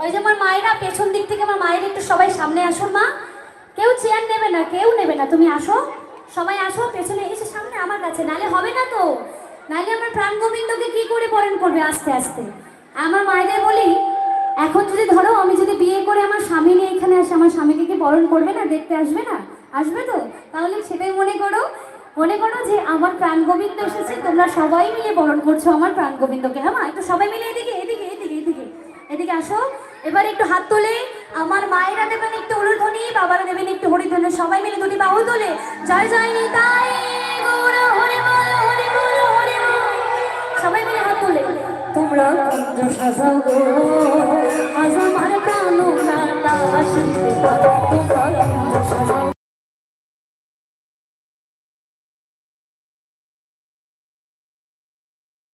ওই যে আমার মায়েরা পেছন দিক থেকে, আমার মায়ের একটু সবাই সামনে আসুন মা। কেউ চেয়ার নেবে না, কেউ নেবে না, তুমি আসো, সবাই আসো পেছনে এসে সামনে আমার কাছে, নালে হবে না তো। নালে আমার প্রাণ গোবিন্দকে কি করে বরণ করবে আস্তে আস্তে। আমার মায়েদের বলি, এখন যদি ধরো আমি যদি বিয়ে করে আমার স্বামী নিয়ে এখানে আসে, আমার স্বামীকে কি বরণ করবে না, দেখতে আসবে না? আসবে তো। তাহলে সেটাই মনে করো, মনে করো যে আমার প্রাণ গোবিন্দ এসেছে, তোমরা সবাই মিলে বরণ করছো আমার প্রাণ গোবিন্দকে। হ্যাঁ মা, একটু সবাই মিলে এদিকে এদিকে এদিকে এদিকে এদিকে আসো। এবার একটু হাত তোলে, আমার মায়েরা দেবেন একটু উলুধ্বনি, বাবারা দেবেন একটু হরিধ্বনি, সবাই মিলে দুটি বাহু তোলে, জয় জয় নিতাই গৌর হরি বল হরি বল হরি বল। সবাই মিলে হাত তোলে। তোমরা কুঞ্জ সাজাও গো, আজ আমার প্রাণ নাতা আসিতে, তোমরা কুঞ্জ সাজাও।